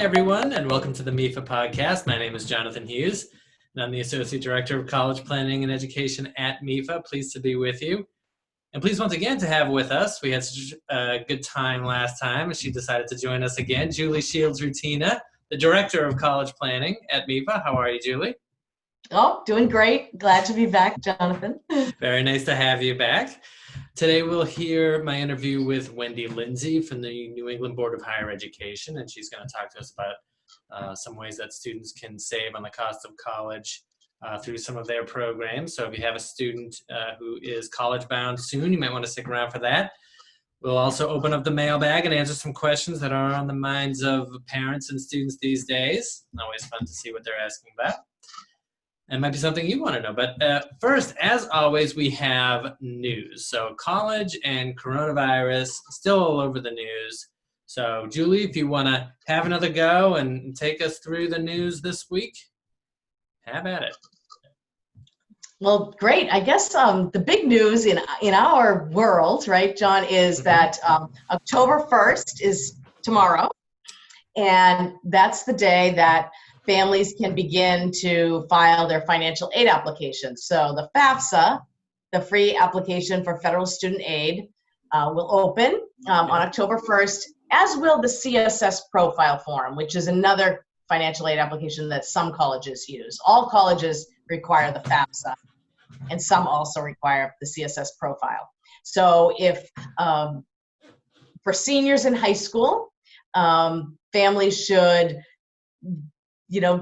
everyone, and welcome to the MEFA Podcast. My name is Jonathan Hughes, and I'm the Associate Director of College Planning and Education at MEFA. Pleased to be with you. And pleased once again to have with us, we had such a good time last time, she decided to join us again, Julie Shields-Rutyna, the Director of College Planning at MEFA. How are you, Julie? Oh, doing great. Glad to be back, Jonathan. Very nice to have you back. Today we'll hear my interview with Wendy Lindsay from the New England Board of Higher Education, and she's going to talk to us about some ways that students can save on the cost of college through some of their programs. So if you have a student who is college bound soon, you might want to stick around for that. We'll also open up the mailbag and answer some questions that are on the minds of parents and students these days. Always fun to see what they're asking about. It might be something you want to know. But first, as always, we have news. So college and coronavirus still all over the news. So Julie, if you want to have another go and take us through the news this week, have at it. Well, great. I guess the big news in our world, right, John, is that October 1st is tomorrow. And that's the day that families can begin to file their financial aid applications. So the FAFSA, the free application for federal student aid, will open on October 1st, as will the CSS profile form, which is another financial aid application that some colleges use. All colleges require the FAFSA, and some also require the CSS profile. So if for seniors in high school, families should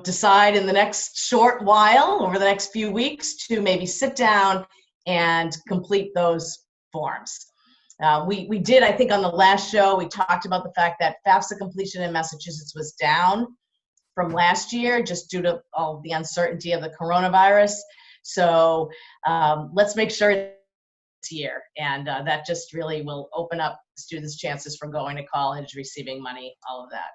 decide in the next short while, over the next few weeks, to maybe sit down and complete those forms. We did, I think on the last show, we talked about the fact that FAFSA completion in Massachusetts was down from last year just due to all the uncertainty of the coronavirus. So let's make sure this year, and that just really will open up students' chances for going to college, receiving money, all of that.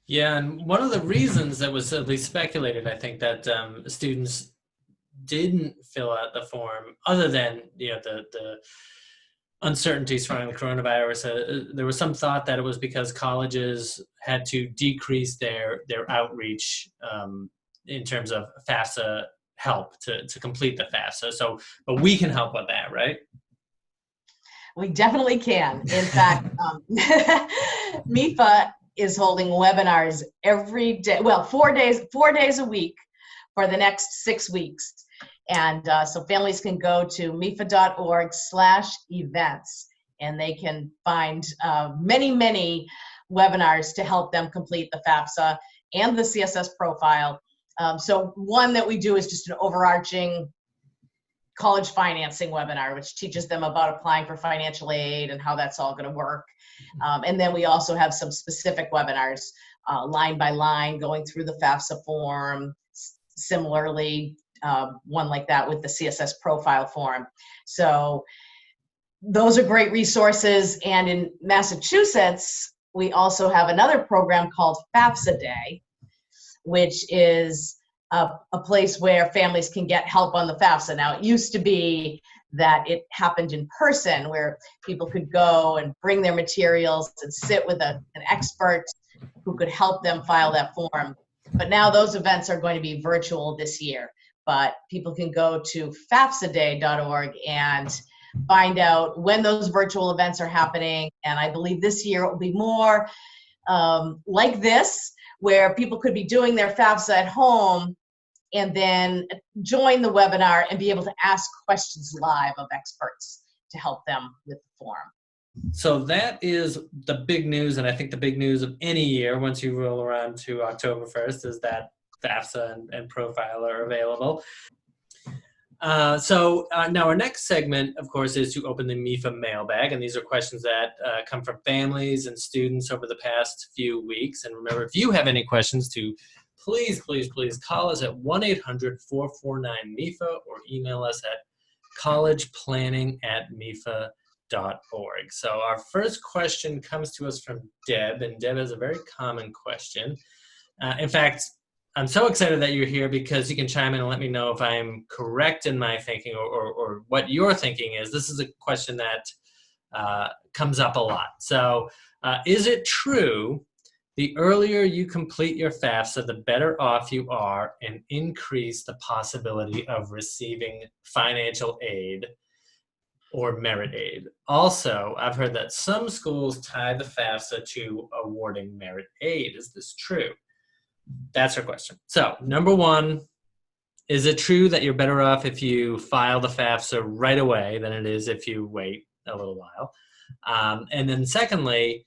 Yeah, and one of the reasons that was at least speculated, I think, that students didn't fill out the form, other than the uncertainties surrounding the coronavirus, there was some thought that it was because colleges had to decrease their outreach in terms of FAFSA help to complete the FAFSA. So, but we can help with that, right? We definitely can. In fact, MEFA is holding webinars every day, well, 4 days a week for the next 6 weeks. And so families can go to mefa.org/events, and they can find many webinars to help them complete the FAFSA and the CSS profile. So one that we do is just an overarching college financing webinar, which teaches them about applying for financial aid and how that's all going to work. And then we also have some specific webinars, line by line, going through the FAFSA form, similarly, one like that with the CSS profile form. So those are great resources. And in Massachusetts, we also have another program called FAFSA Day, which is a place where families can get help on the FAFSA. Now, it used to be that it happened in person, where people could go and bring their materials and sit with an expert who could help them file that form. But now those events are going to be virtual this year. But people can go to fafsaday.org and find out when those virtual events are happening. And I believe this year it will be more like this, where people could be doing their FAFSA at home and then join the webinar and be able to ask questions live of experts to help them with the form. So that is the big news, and I think the big news of any year once you roll around to October 1st is that FAFSA and profile are available. So now our next segment, of course, is to open the MEFA Mailbag, and these are questions that come from families and students over the past few weeks. And remember, if you have any questions, to please call us at 1-800-449-MEFA or email us at collegeplanning@mefa.org. So our first question comes to us from Deb, and Deb has a very common question. In fact, I'm so excited that you're here because you can chime in and let me know if I'm correct in my thinking or what your thinking is. This is a question that comes up a lot. So is it true The earlier you complete your FAFSA, the better off you are and increase the possibility of receiving financial aid or merit aid. Also, I've heard that some schools tie the FAFSA to awarding merit aid. Is this true? That's her question. So, number one, is it true that you're better off if you file the FAFSA right away than it is if you wait a little while? And then secondly,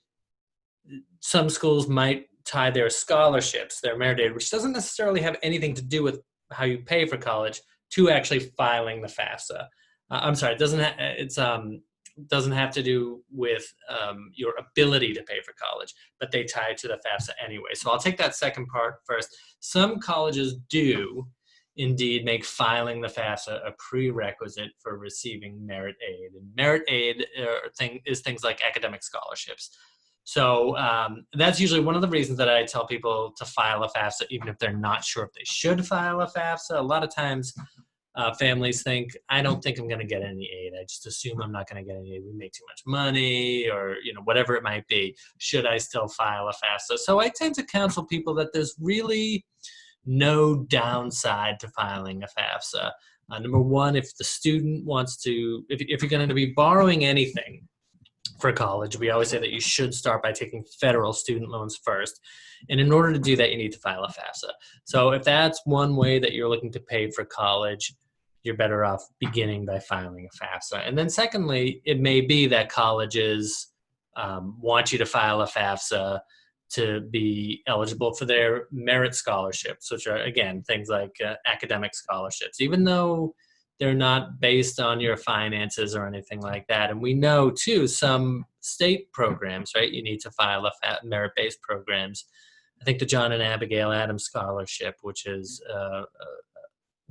some schools might tie their scholarships, their merit aid, which doesn't necessarily have anything to do with how you pay for college, to actually filing the FAFSA. I'm sorry, it doesn't have to do with your ability to pay for college, but they tie it to the FAFSA anyway. So I'll take that second part first. Some colleges do indeed make filing the FAFSA a prerequisite for receiving merit aid. And merit aid is things like academic scholarships. So that's usually one of the reasons that I tell people to file a FAFSA, even if they're not sure if they should file a FAFSA. A lot of times families think, I don't think I'm going to get any aid. I just assume I'm not going to get any aid. We make too much money, or whatever it might be. Should I still file a FAFSA? So I tend to counsel people that there's really no downside to filing a FAFSA. Number one, if the student wants to, if you're going to be borrowing anything for college, we always say that you should start by taking federal student loans first. And in order to do that, you need to file a FAFSA. So if that's one way that you're looking to pay for college, you're better off beginning by filing a FAFSA. And then secondly, it may be that colleges want you to file a FAFSA to be eligible for their merit scholarships, which are, again, things like academic scholarships, even though they're not based on your finances or anything like that. And we know, too, some state programs, right, you need to file merit-based programs. I think the John and Abigail Adams Scholarship, which is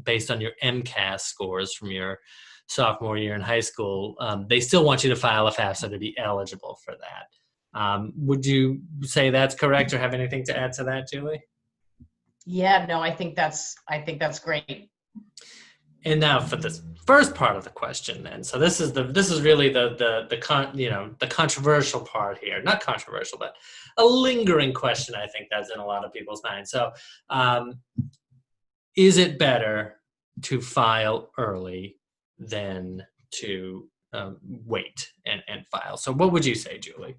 based on your MCAS scores from your sophomore year in high school, they still want you to file a FAFSA to be eligible for that. Would you say that's correct, or have anything to add to that, Julie? Yeah, no, I think that's great. And now for this first part of the question, then. So this is really the controversial part here. Not controversial, but a lingering question, I think, that's in a lot of people's minds. So, is it better to file early than to wait and file? So, what would you say, Julie?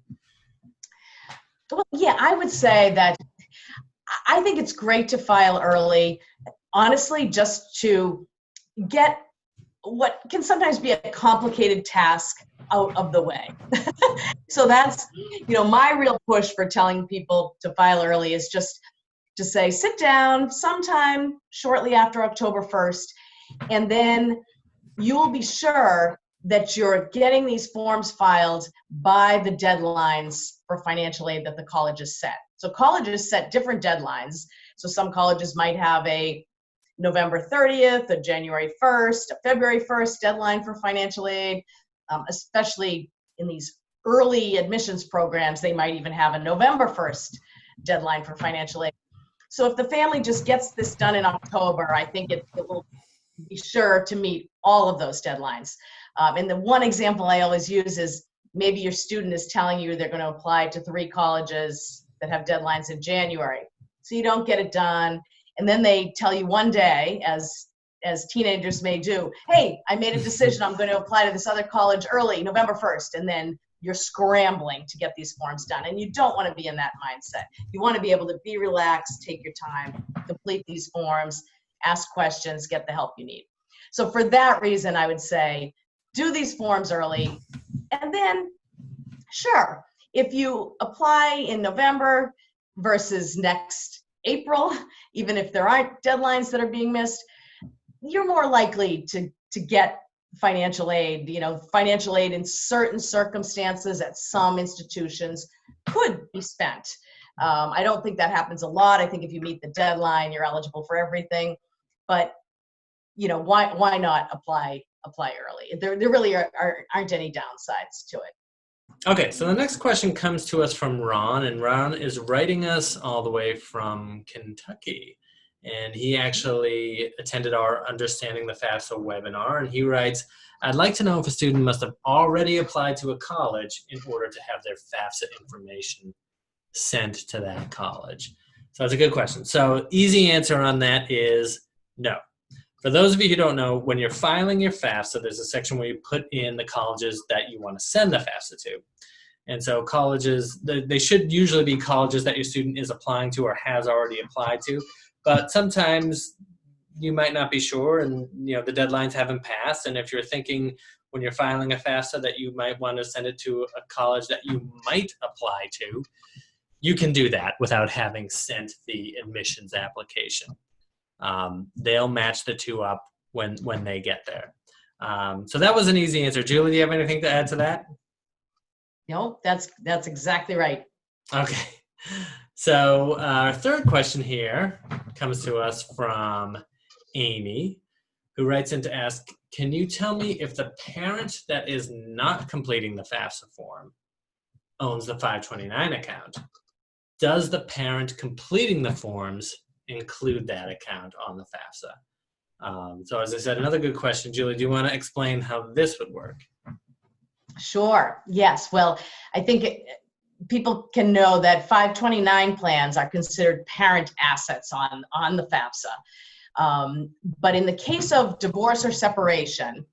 Well, yeah, I would say that I think it's great to file early, honestly, just to get what can sometimes be a complicated task out of the way. So that's, my real push for telling people to file early is just to say, sit down sometime shortly after October 1st, and then you will be sure that you're getting these forms filed by the deadlines for financial aid that the colleges set. So colleges set different deadlines. So some colleges might have a November 30th, a January 1st, a February 1st deadline for financial aid, especially in these early admissions programs. They might even have a November 1st deadline for financial aid. So if the family just gets this done in October, I think it will be sure to meet all of those deadlines. And the one example I always use is maybe your student is telling you they're going to apply to 3 colleges that have deadlines in January. So you don't get it done. And then they tell you one day, as teenagers may do, hey, I made a decision, I'm going to apply to this other college early, November 1st. And then you're scrambling to get these forms done. And you don't want to be in that mindset. You want to be able to be relaxed, take your time, complete these forms, ask questions, get the help you need. So for that reason, I would say, do these forms early. And then, sure, if you apply in November versus next April, even if there aren't deadlines that are being missed, you're more likely to get financial aid. Financial aid in certain circumstances at some institutions could be spent. I don't think that happens a lot. I think if you meet the deadline, you're eligible for everything. But why not apply early? There really aren't any downsides to it. Okay, so the next question comes to us from Ron, and Ron is writing us all the way from Kentucky. And he actually attended our Understanding the FAFSA webinar, and he writes, I'd like to know if a student must have already applied to a college in order to have their FAFSA information sent to that college? So that's a good question. So easy answer on that is no. For those of you who don't know, when you're filing your FAFSA, there's a section where you put in the colleges that you want to send the FAFSA to. And so colleges, they should usually be colleges that your student is applying to or has already applied to. But sometimes you might not be sure, and the deadlines haven't passed. And if you're thinking when you're filing a FAFSA that you might want to send it to a college that you might apply to, you can do that without having sent the admissions application. They'll match the two up when they get there. So that was an easy answer. Julie, do you have anything to add to that? No, that's exactly right. Okay. So our third question here comes to us from Amy, who writes in to ask, can you tell me if the parent that is not completing the FAFSA form owns the 529 account? Does the parent completing the forms include that account on the FAFSA? So as I said, another good question. Julie, do you want to explain how this would work? Sure. Yes. Well, I think people can know that 529 plans are considered parent assets on the FAFSA. But in the case of divorce or separation,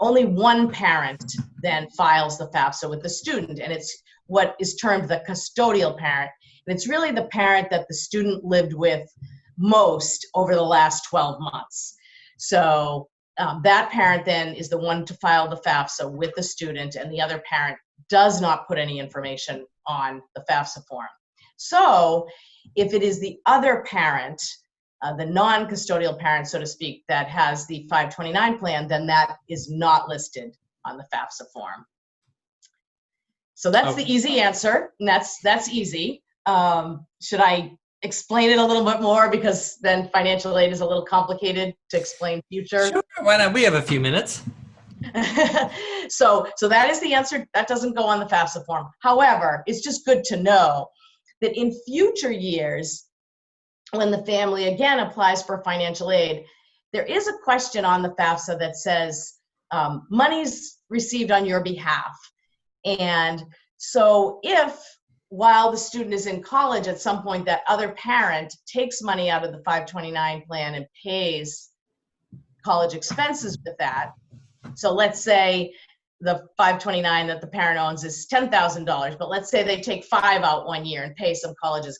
only one parent then files the FAFSA with the student, and it's what is termed the custodial parent. And it's really the parent that the student lived with most over the last 12 months. So that parent then is the one to file the FAFSA with the student, and the other parent does not put any information on the FAFSA form. So if it is the other parent, the non-custodial parent, so to speak, that has the 529 plan, then that is not listed on the FAFSA form. So that's the easy answer, and that's easy. Should I explain it a little bit more, because then financial aid is a little complicated to explain future? Sure, why not? We have a few minutes. So that is the answer. That doesn't go on the FAFSA form. However, it's just good to know that in future years, when the family again applies for financial aid, there is a question on the FAFSA that says money's received on your behalf. And so if while the student is in college at some point that other parent takes money out of the 529 plan and pays college expenses with that, so let's say the 529 that the parent owns is $10,000, but let's say they take $5 out one year and pay some college's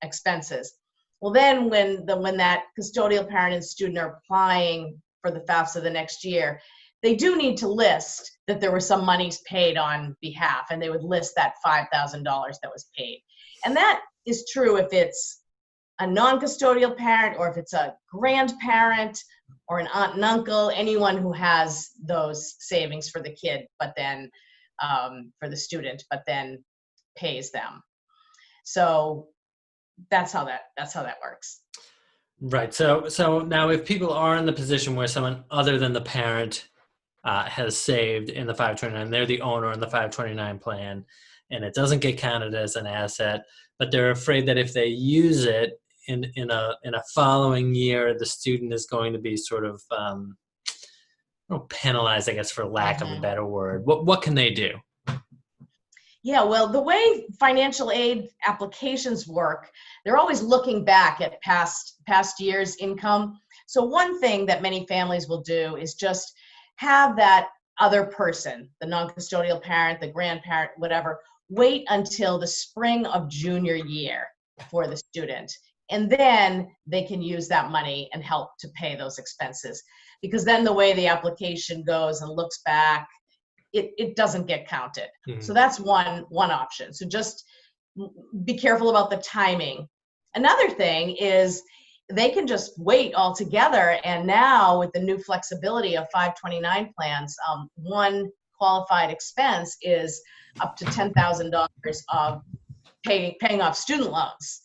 expenses. Well, then when that custodial parent and student are applying for the FAFSA the next year, they do need to list that there were some monies paid on behalf, and they would list that $5,000 that was paid. And that is true if it's a non-custodial parent, or if it's a grandparent, or an aunt and uncle, anyone who has those savings for the kid, but then for the student, but then pays them. So that's how that works. Right. So now if people are in the position where someone other than the parent has saved in the 529, they're the owner in the 529 plan, and it doesn't get counted as an asset, but they're afraid that if they use it in a following year, the student is going to be sort of penalized, I guess, for lack of a better word. What can they do? Yeah, well, the way financial aid applications work, they're always looking back at past year's income. So one thing that many families will do is just have that other person, the non-custodial parent, the grandparent, whatever, wait until the spring of junior year for the student. And then they can use that money and help to pay those expenses. Because then the way the application goes and looks back, it doesn't get counted. Mm-hmm. So that's one option. So just be careful about the timing. Another thing is they can just wait altogether. And now with the new flexibility of 529 plans, one qualified expense is up to $10,000 of paying off student loans.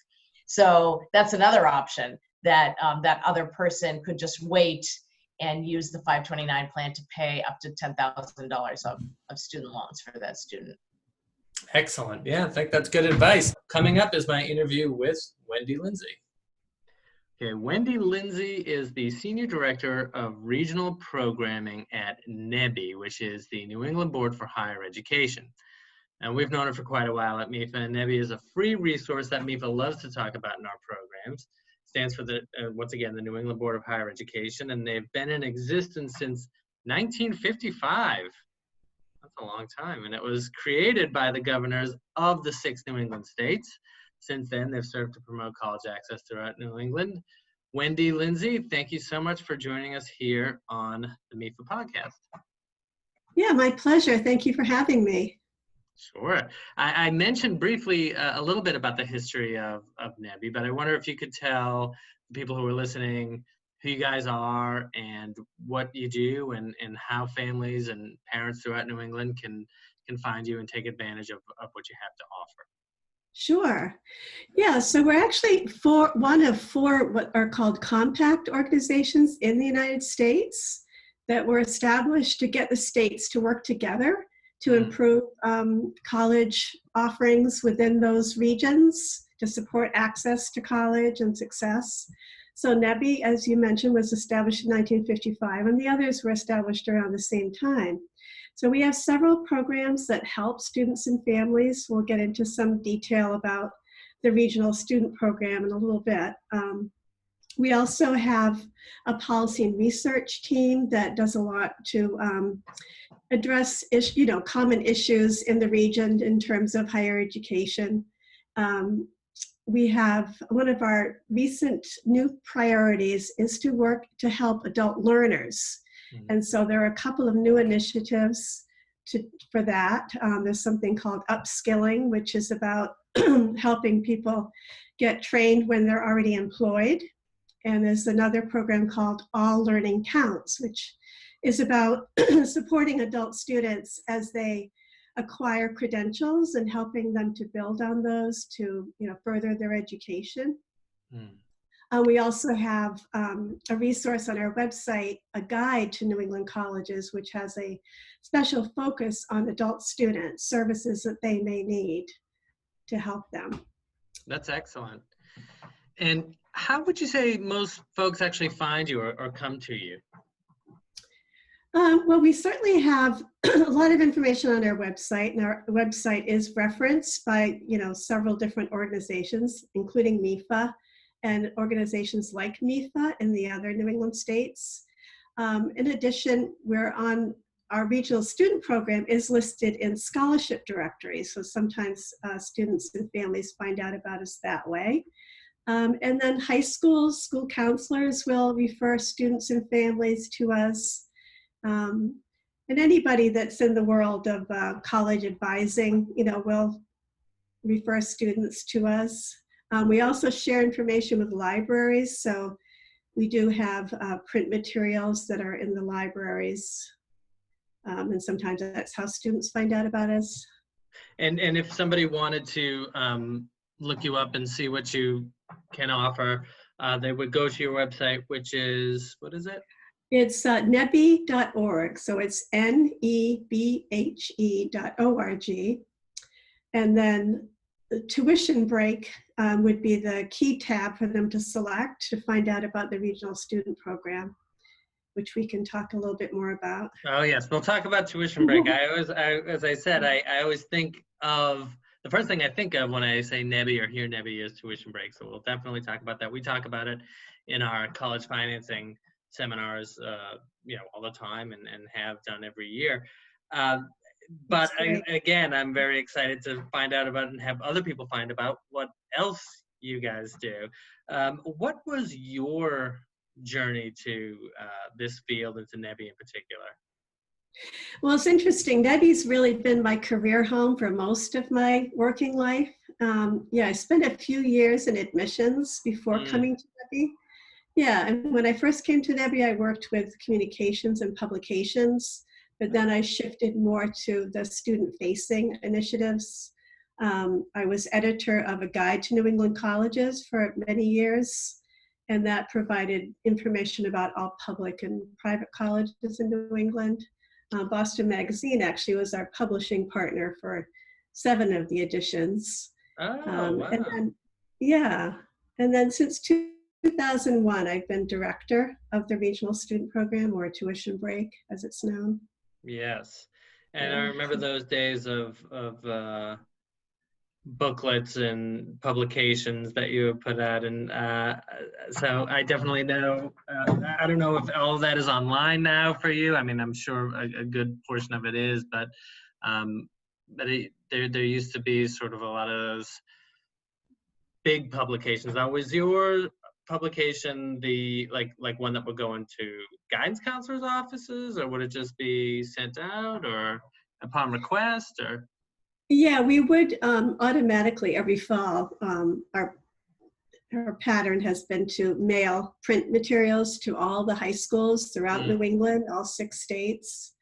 So that's another option that that other person could just wait and use the 529 plan to pay up to $10,000 of student loans for that student. Excellent. Yeah, I think that's good advice. Coming up is my interview with Wendy Lindsay. Okay, Wendy Lindsay is the Senior Director of Regional Programming at NEBI, which is the New England Board for Higher Education. and we've known her for quite a while at MEFA. And NEBI is a free resource that MEFA loves to talk about in our programs. Stands for the once again the New England Board of Higher Education, and they've been in existence since 1955. That's a long time, and it was created by the governors of the 6 New England states. Since then, they've served to promote college access throughout New England. Wendy Lindsay, thank you so much for joining us here on the MEFA Podcast. Yeah, my pleasure. Thank you for having me. Sure. I mentioned briefly a little bit about the history of NEBI, but I wonder if you could tell the people who are listening who you guys are and what you do, and how families and parents throughout New England can find you and take advantage of what you have to offer. Sure. Yeah, so we're actually one of 4 what are called compact organizations in the United States that were established to get the states to work together to improve college offerings within those regions to support access to college and success. So NEBI, as you mentioned, was established in 1955, and the others were established around the same time. So we have several programs that help students and families. We'll get into some detail about the regional student program in a little bit. We also have a policy and research team that does a lot to address common issues in the region in terms of higher education. We have one of our recent new priorities is to work to help adult learners. And so there are a couple of new initiatives for that. There's something called upskilling, which is about helping people get trained when they're already employed. And there's another program called All Learning Counts, which is about supporting adult students as they acquire credentials and helping them to build on those to further their education. We also have a resource on our website, a guide to New England colleges, which has a special focus on adult students, services that they may need to help them. That's excellent. And how would you say most folks actually find you or come to you? Well, we certainly have a lot of information on our website, and our website is referenced by several different organizations, including MEFA and organizations like MEFA in the other New England states. In addition, we're on our regional student program is listed in scholarship directories, so sometimes students and families find out about us that way. And then school counselors will refer students and families to us. And anybody that's in the world of college advising, will refer students to us. We also share information with libraries, so we do have print materials that are in the libraries, and sometimes that's how students find out about us. And if somebody wanted to look you up and see what you can offer, they would go to your website, which is, what is it? It's nebi.org, so it's nebhe.org. And then the Tuition Break would be the key tab for them to select to find out about the regional student program, which we can talk a little bit more about. Oh yes, we'll talk about Tuition Break. As I said, I always think of, the first thing I think of when I say NEBI or hear NEBI is Tuition Break. So we'll definitely talk about that. We talk about it in our college financing seminars, all the time, and have done every year. But again, I'm very excited to find out about and have other people find about what else you guys do. What was your journey to this field and to NEBI in particular? Well, it's interesting. NEBI's really been my career home for most of my working life. I spent a few years in admissions before coming to NEBI. Yeah, and when I first came to NEBI, I worked with communications and publications, but then I shifted more to the student-facing initiatives. I was editor of a guide to New England colleges for many years, and that provided information about all public and private colleges in New England. Boston Magazine actually was our publishing partner for 7 of the editions. Oh, wow. And then since 2001, I've been director of the regional student program, or Tuition Break, as it's known. Yes. And I remember those days of booklets and publications that you have put out, and so I definitely know. I don't know if all of that is online now for you. I mean, I'm sure a good portion of it is, but there used to be sort of a lot of those big publications. Now, was your publication the like one that would go into guidance counselors' offices, or would it just be sent out, or upon request, or? Yeah, we would automatically every fall. Our pattern has been to mail print materials to all the high schools throughout New England, all 6 states,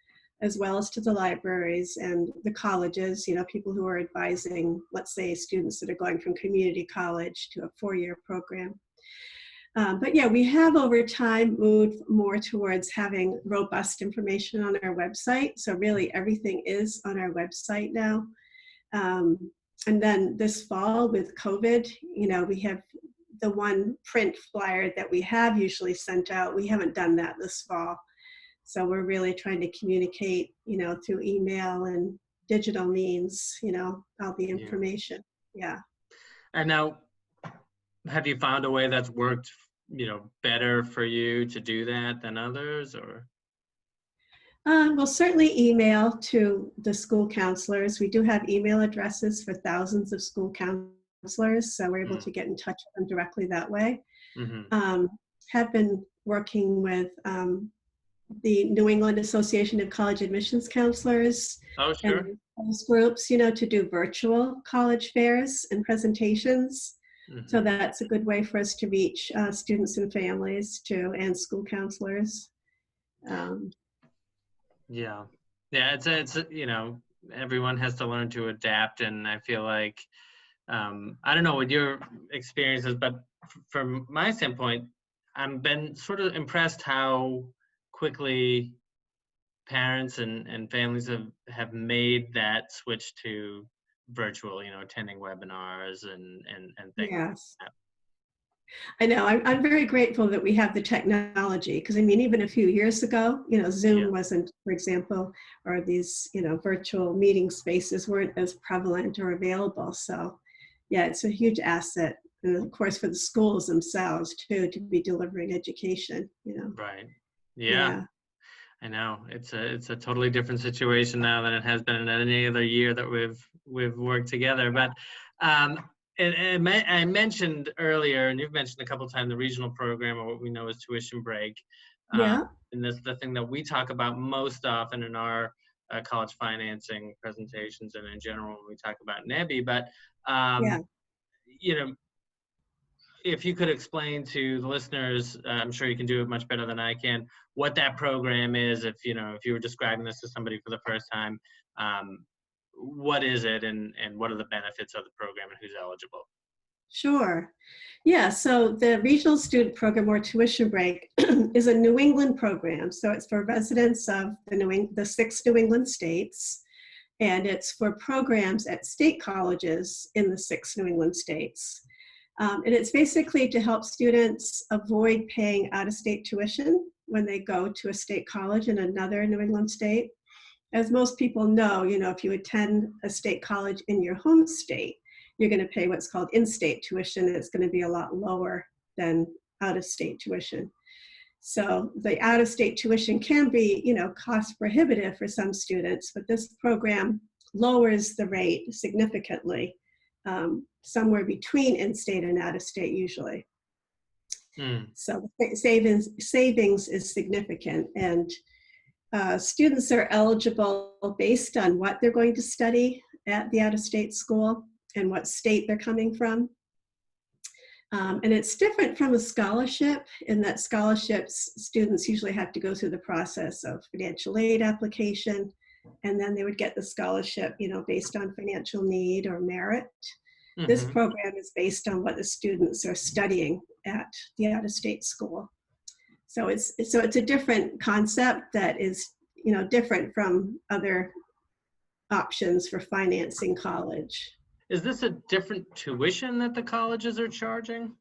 as well as to the libraries and the colleges, people who are advising, let's say, students that are going from community college to a 4-year program. But yeah, we have over time moved more towards having robust information on our website. So really everything is on our website now. And then this fall with COVID, we have the one print flyer that we have usually sent out. We haven't done that this fall. So we're really trying to communicate, through email and digital means, all the information. Yeah. And now, have you found a way that's worked, better for you to do that than others, or? Well, certainly email to the school counselors. We do have email addresses for thousands of school counselors, so we're able to get in touch with them directly that way. Have been working with the New England Association of College Admissions Counselors and those groups, to do virtual college fairs and presentations. So that's a good way for us to reach students and families too, and school counselors. Yeah, it's everyone has to learn to adapt, and I feel like I don't know what your experience is, but from my standpoint, I've been sort of impressed how quickly parents and families have made that switch to virtual, attending webinars and things. Yes. Like that. I know. I'm very grateful that we have the technology, because even a few years ago, Zoom wasn't, for example, or these, virtual meeting spaces weren't as prevalent or available. So yeah, it's a huge asset. And of course, for the schools themselves too, to be delivering education, Right. Yeah. I know. It's a totally different situation now than it has been in any other year that we've worked together. But I mentioned earlier, and you've mentioned a couple of times, the regional program, or what we know as Tuition Break. And that's the thing that we talk about most often in our college financing presentations and in general when we talk about NEBI. But if you could explain to the listeners, I'm sure you can do it much better than I can, what that program is. If you were describing this to somebody for the first time, what is it, and what are the benefits of the program, and who's eligible? Sure. Yeah, so the Regional Student Program, or Tuition Break, is a New England program. So it's for residents of the 6 New England states, and it's for programs at state colleges in the 6 New England states. And it's basically to help students avoid paying out-of-state tuition when they go to a state college in another New England state. As most people know, if you attend a state college in your home state, you're going to pay what's called in-state tuition. And it's going to be a lot lower than out-of-state tuition. So the out-of-state tuition can be, cost prohibitive for some students, but this program lowers the rate significantly. Somewhere between in-state and out-of-state usually. So savings is significant, and students are eligible based on what they're going to study at the out-of-state school and what state they're coming from. And it's different from a scholarship in that scholarships, students usually have to go through the process of financial aid application, and then they would get the scholarship, based on financial need or merit. This program is based on what the students are studying at the out-of-state school. So it's a different concept that is, different from other options for financing college. Is this a different tuition that the colleges are charging?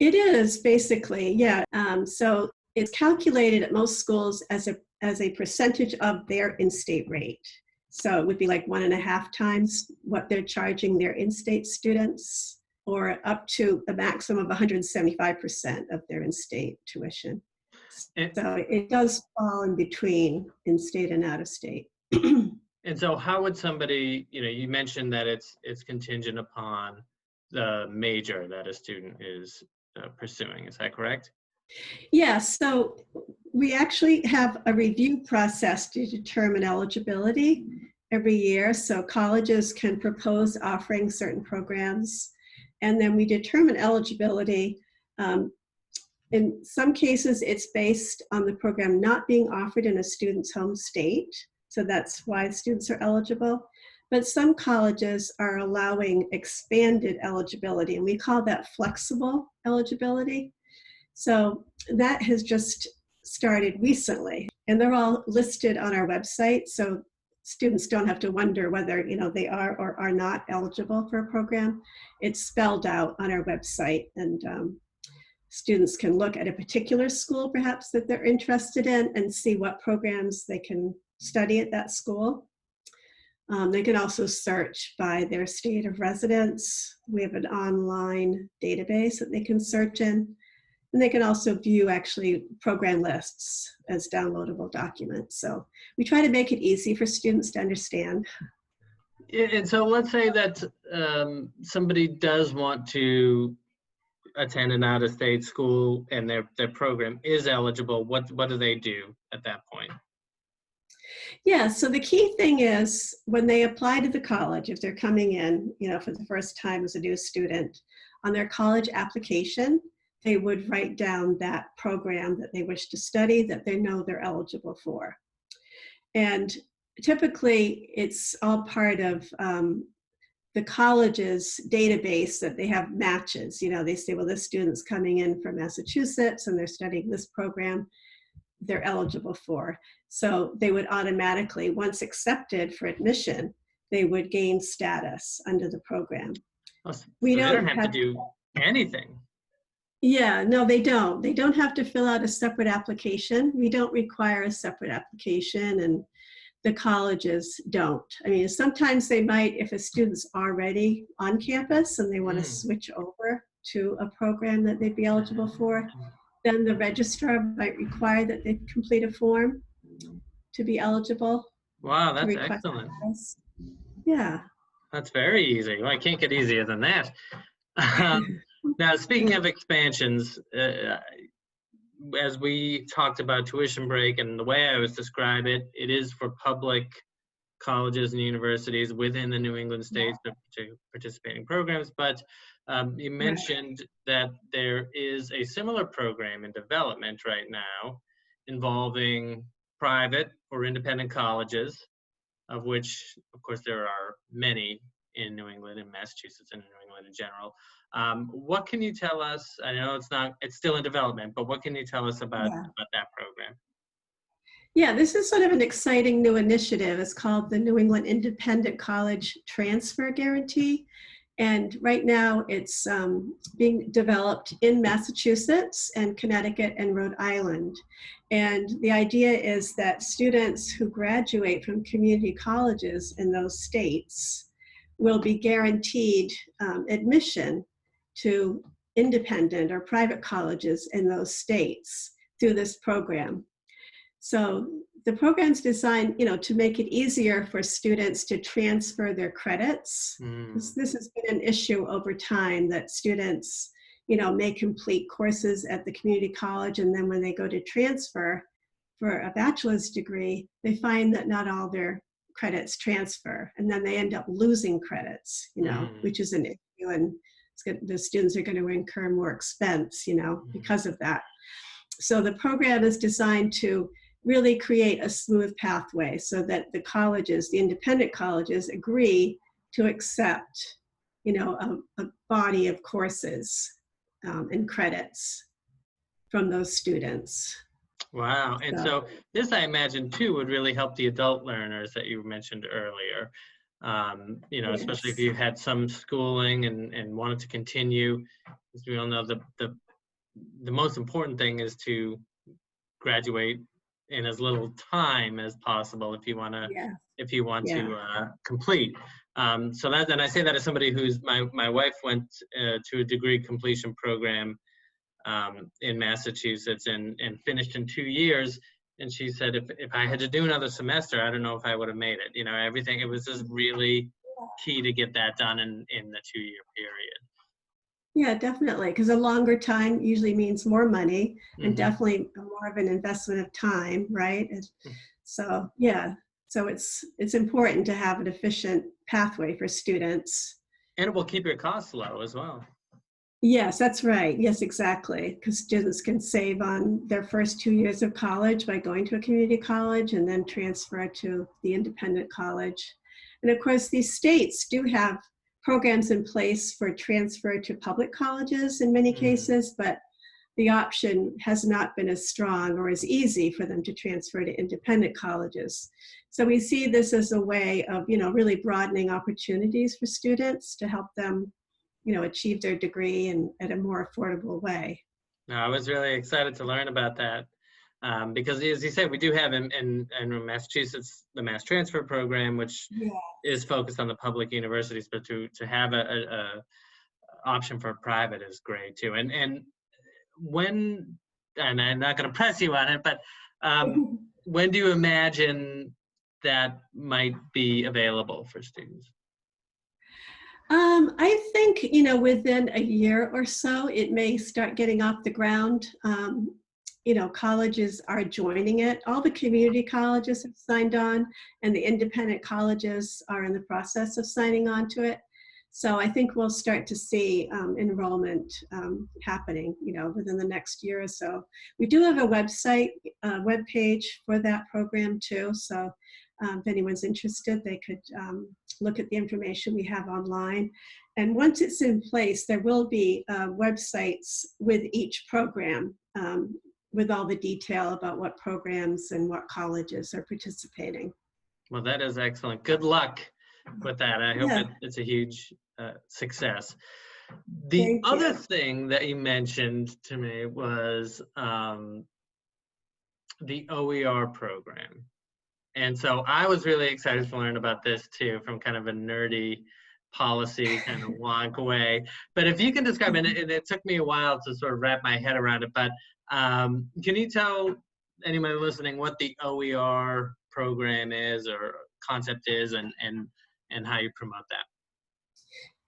It is, basically, yeah. So it's calculated at most schools as as a percentage of their in-state rate. So it would be like 1.5 times what they're charging their in-state students, or up to a maximum of 175% of their in-state tuition. So it does fall in between in-state and out-of-state. And so how would somebody, you mentioned that it's contingent upon the major that a student is pursuing. Is that correct? Yeah, so we actually have a review process to determine eligibility every year. So colleges can propose offering certain programs, and then we determine eligibility. In some cases, it's based on the program not being offered in a student's home state. So that's why students are eligible. But some colleges are allowing expanded eligibility, and we call that flexible eligibility. So that has just started recently, and they're all listed on our website. So students don't have to wonder whether they are or are not eligible for a program. It's spelled out on our website, and students can look at a particular school perhaps that they're interested in and see what programs they can study at that school. They can also search by their state of residence. We have an online database that they can search in. And they can also view actually program lists as downloadable documents. So we try to make it easy for students to understand. And so let's say that somebody does want to attend an out-of-state school and their program is eligible. What do they do at that point? Yeah, so the key thing is when they apply to the college, if they're coming in, for the first time as a new student, on their college application, they would write down that program that they wish to study that they know they're eligible for. And typically it's all part of the college's database that they have matches. They say, well, this student's coming in from Massachusetts and they're studying this program they're eligible for. So they would automatically, once accepted for admission, they would gain status under the program. Oh, so they don't have to do anything. Yeah, no, they don't. They don't have to fill out a separate application. We don't require a separate application, and the colleges don't. I mean, sometimes they might, if a student's already on campus and they want to switch over to a program that they'd be eligible for, then the registrar might require that they complete a form to be eligible. Wow, that's excellent. Status. Yeah. That's very easy. Well, I can't get easier than that. Now, speaking of expansions, as we talked about Tuition Break and the way I was described it, it is for public colleges and universities within the New England states to participating programs. But you mentioned that there is a similar program in development right now involving private or independent colleges, of which, of course, there are many in New England and Massachusetts and New England in general. What can you tell us? I know it's still in development, but what can you tell us about that program? Yeah, this is sort of an exciting new initiative. It's called the New England Independent College Transfer Guarantee. And right now it's being developed in Massachusetts and Connecticut and Rhode Island. And the idea is that students who graduate from community colleges in those states will be guaranteed admission to independent or private colleges in those states through this program. So the program's designed, to make it easier for students to transfer their credits. This has been an issue over time that students, may complete courses at the community college, and then when they go to transfer for a bachelor's degree, they find that not all their credits transfer, and then they end up losing credits, which is an issue, and the students are going to incur more expense, because of that. So the program is designed to really create a smooth pathway so that the colleges, the independent colleges, agree to accept, a body of courses and credits from those students. Wow. And so this, I imagine, too, would really help the adult learners that you mentioned earlier, especially if you had some schooling and wanted to continue. As we all know, the most important thing is to graduate in as little time as possible if you want to Yeah. complete. So that, and I say that as somebody who's my wife went to a degree completion program in Massachusetts and finished in 2 years. And she said, if I had to do another semester, I don't know if I would have made it. You know, everything, it was just really key to get that done in the 2-year period. Yeah, definitely. Because a longer time usually means more money and definitely more of an investment of time, right? So, yeah. So it's important to have an efficient pathway for students. And it will keep your costs low as well. Yes, that's right. Yes, exactly. Because students can save on their first 2 years of college by going to a community college and then transfer to the independent college. And of course, these states do have programs in place for transfer to public colleges in many cases, but the option has not been as strong or as easy for them to transfer to independent colleges. So we see this as a way of, really broadening opportunities for students to help them, achieve their degree and at a more affordable way. No, I was really excited to learn about that because, as you said, we do have in Massachusetts the mass transfer program, which is focused on the public universities, but to have a option for private is great too. And when, and I'm not going to press you on it, but when do you imagine that might be available for students? I think, within a year or so, it may start getting off the ground. Colleges are joining it. All the community colleges have signed on, and the independent colleges are in the process of signing on to it. So I think we'll start to see enrollment happening, within the next year or so. We do have a website, web page for that program too. So if anyone's interested, they could look at the information we have online. And once it's in place, there will be websites with each program with all the detail about what programs and what colleges are participating. Well, that is excellent. Good luck with that. I hope it's a huge success. The other thing that you mentioned to me was the OER program. And so I was really excited to learn about this too, from kind of a nerdy policy kind of wonk way. But if you can describe it, and it took me a while to sort of wrap my head around it, but can you tell anybody listening what the OER program is or concept is and how you promote that?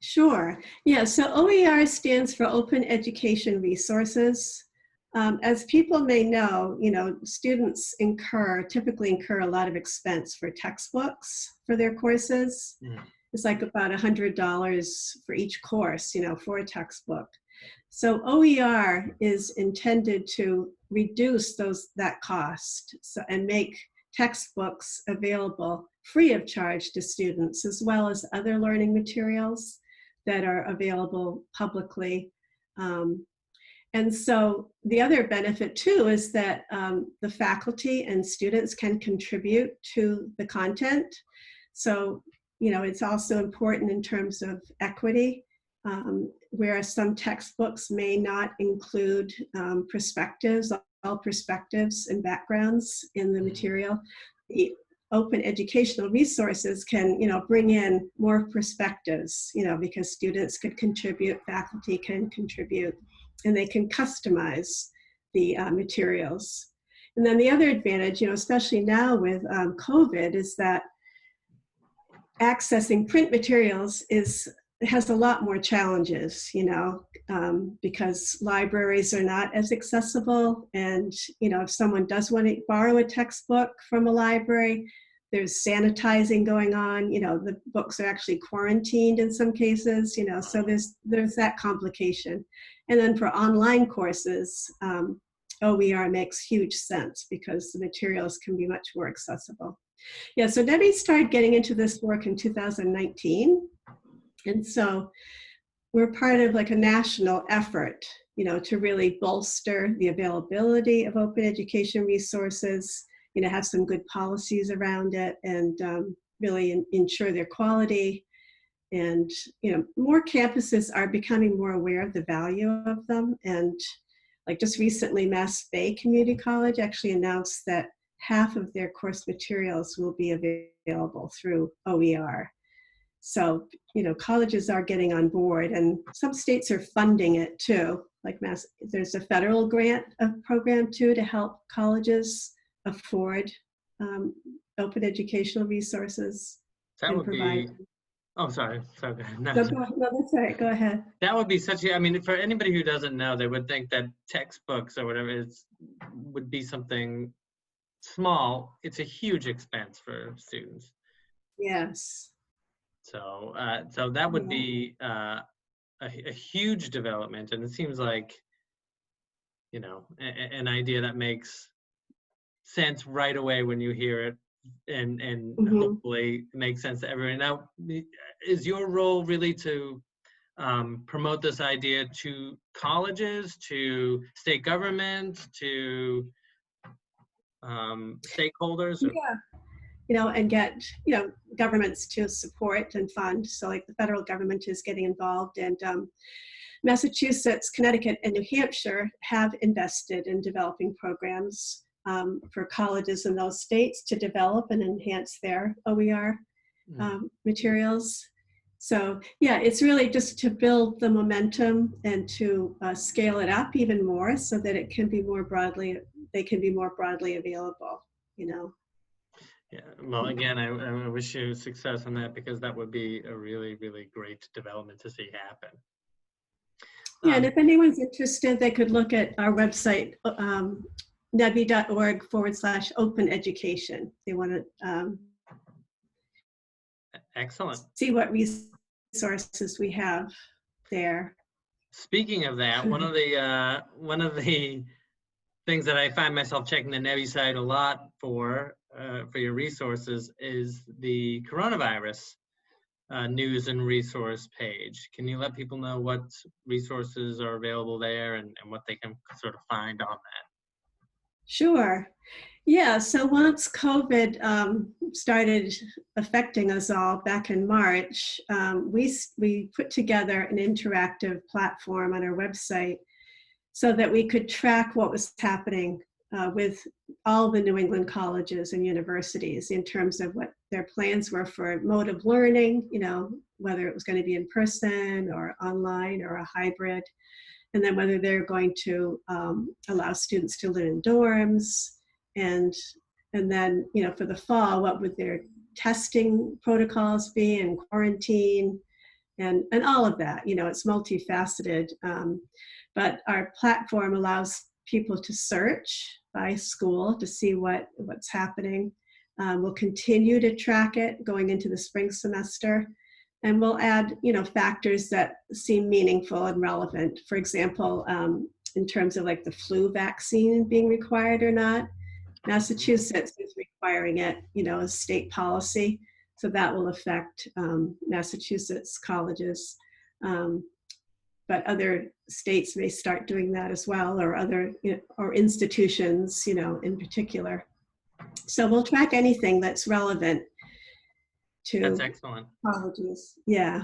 Sure. Yeah, so OER stands for Open Education Resources. As people may know, students typically incur a lot of expense for textbooks for their courses. It's like about $100 for each course, for a textbook. So OER is intended to reduce that cost and make textbooks available free of charge to students, as well as other learning materials that are available publicly. And so the other benefit too is that the faculty and students can contribute to the content. So, it's also important in terms of equity, where some textbooks may not include perspectives, all perspectives and backgrounds in the material. The open educational resources can, bring in more perspectives, because students could contribute, faculty can contribute, and they can customize the materials. And then the other advantage, especially now with COVID, is that accessing print materials has a lot more challenges, because libraries are not as accessible. And, if someone does want to borrow a textbook from a library, there's sanitizing going on, the books are actually quarantined in some cases, so there's that complication. And then for online courses, OER makes huge sense because the materials can be much more accessible. Yeah, so Debbie started getting into this work in 2019. And so we're part of like a national effort, to really bolster the availability of open education resources, have some good policies around it and really ensure their quality. And, more campuses are becoming more aware of the value of them. And like just recently, Mass Bay Community College actually announced that half of their course materials will be available through OER. So, colleges are getting on board, and some states are funding it too. Like there's a federal grant program too to help colleges afford open educational resources. That and would provide. be, oh, sorry. No. No, that's all right. Go ahead. That would be such a, I mean, for anybody who doesn't know, they would think that textbooks or whatever would be something small. It's a huge expense for students. Yes. So, so that would be a huge development, and it seems like, an idea that makes sense right away when you hear it, and hopefully makes sense to everyone. Now, is your role really to promote this idea to colleges, to state government, to stakeholders? Or? Yeah. And get, governments to support and fund. So like the federal government is getting involved, and Massachusetts, Connecticut, and New Hampshire have invested in developing programs for colleges in those states to develop and enhance their OER materials. So yeah, it's really just to build the momentum and to scale it up even more so that it can be more broadly, they can be more broadly available, Yeah, well, again, I wish you success on that, because that would be a really, really great development to see happen. Yeah, and if anyone's interested, they could look at our website, nebi.org/open education. They want to excellent. See what resources we have there. Speaking of that, one of the things that I find myself checking the NEBI site a lot for your resources is the coronavirus news and resource page. Can you let people know what resources are available there and what they can sort of find on that? Sure. Yeah, so once COVID started affecting us all back in March, we put together an interactive platform on our website so that we could track what was happening with all the New England colleges and universities in terms of what their plans were for mode of learning, whether it was going to be in person or online or a hybrid, and then whether they're going to allow students to live in dorms, and then, for the fall, what would their testing protocols be, and quarantine, and all of that. It's multifaceted, but our platform allows people to search by school to see what's happening. We'll continue to track it going into the spring semester, and we'll add, factors that seem meaningful and relevant. For example, in terms of like the flu vaccine being required or not, Massachusetts is requiring it, as state policy. So that will affect Massachusetts colleges. But other states may start doing that as well, or other, or institutions, in particular. So we'll track anything that's relevant to That's excellent. Colleges. Yeah.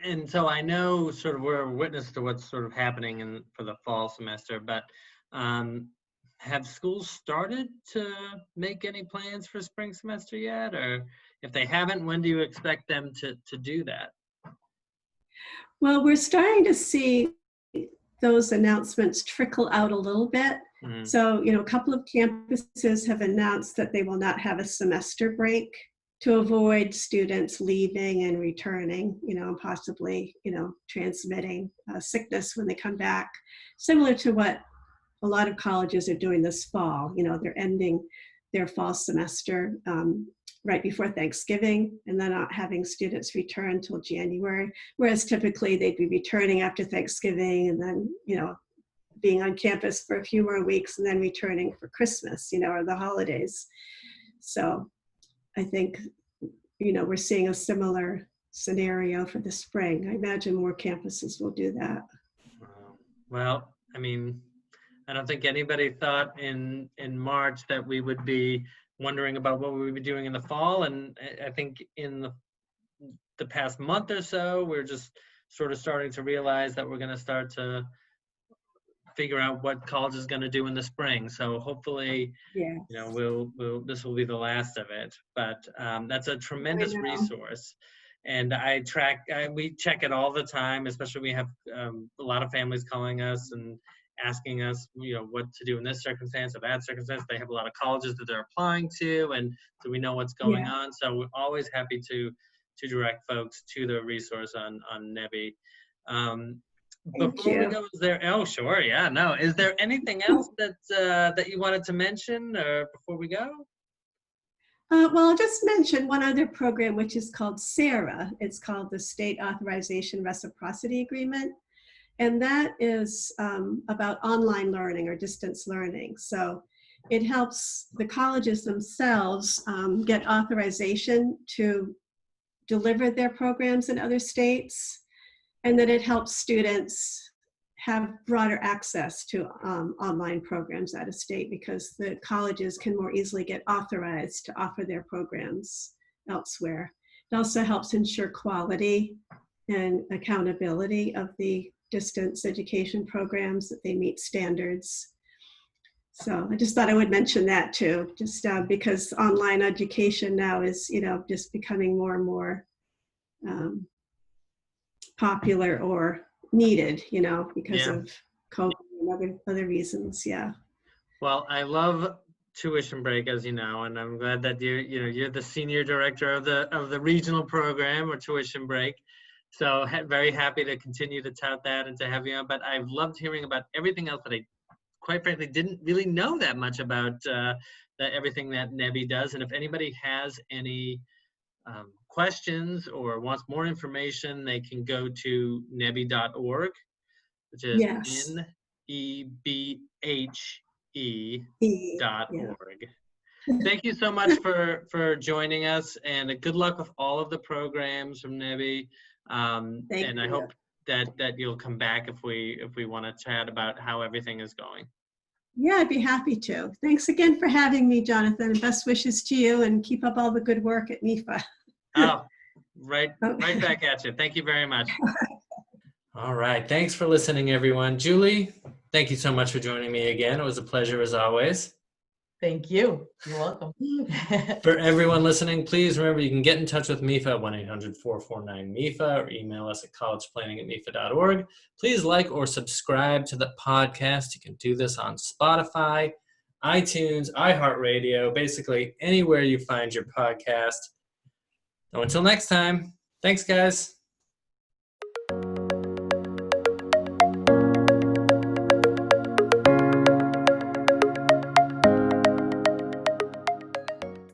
And so I know sort of we're a witness to what's sort of happening for the fall semester, but have schools started to make any plans for spring semester yet? Or if they haven't, when do you expect them to do that? Well, we're starting to see those announcements trickle out a little bit. Mm-hmm. So, a couple of campuses have announced that they will not have a semester break to avoid students leaving and returning, and possibly, transmitting sickness when they come back, similar to what a lot of colleges are doing this fall. They're ending their fall semester right before Thanksgiving, and then not having students return until January, whereas typically they'd be returning after Thanksgiving and then, being on campus for a few more weeks and then returning for Christmas, or the holidays. So I think, we're seeing a similar scenario for the spring. I imagine more campuses will do that. Well, I mean, I don't think anybody thought in March that we would be wondering about what we would be doing in the fall. And I think in the past month or so, we're just sort of starting to realize that we're going to start to figure out what college is going to do in the spring. So hopefully, Yeah. you know, this will be the last of it. But that's a tremendous resource. And we check it all the time, especially we have a lot of families calling us and asking us, you know, what to do in this circumstance or that circumstance. They have a lot of colleges that they're applying to, and so we know what's going on. So we're always happy to direct folks to the resource on NEBI. Before we go, is there? Oh, sure, yeah, no. Is there anything else that you wanted to mention before we go? Well, I'll just mention one other program, which is called SARA. It's called the State Authorization Reciprocity Agreement. And that is about online learning or distance learning. So it helps the colleges themselves get authorization to deliver their programs in other states. And then it helps students have broader access to online programs out of state because the colleges can more easily get authorized to offer their programs elsewhere. It also helps ensure quality and accountability of the distance education programs, that they meet standards. So I just thought I would mention that too, just because online education now is, you know, just becoming more and more popular or needed, you know, because of COVID and other reasons. Yeah. Well, I love Tuition Break, as you know, and I'm glad that you're the senior director of the regional program or Tuition Break. So very happy to continue to tout that and to have you on. But I've loved hearing about everything else that I, quite frankly, didn't really know that much about everything that NEBI does. And if anybody has any questions or wants more information, they can go to nebi.org, which is NEBHE.org. Thank you so much for joining us, and good luck with all of the programs from NEBI. And I hope that you'll come back if we want to chat about how everything is going. Yeah, I'd be happy to. Thanks again for having me, Jonathan, and best wishes to you, and keep up all the good work at MEFA. Oh, right back at you. Thank you very much. All right. Thanks for listening, everyone. Julie, thank you so much for joining me again. It was a pleasure as always. Thank you. You're welcome. For everyone listening, please remember you can get in touch with MEFA at 1-800-449-MEFA or email us at collegeplanning@mefa.org. Please like or subscribe to the podcast. You can do this on Spotify, iTunes, iHeartRadio, basically anywhere you find your podcast. So until next time, thanks, guys.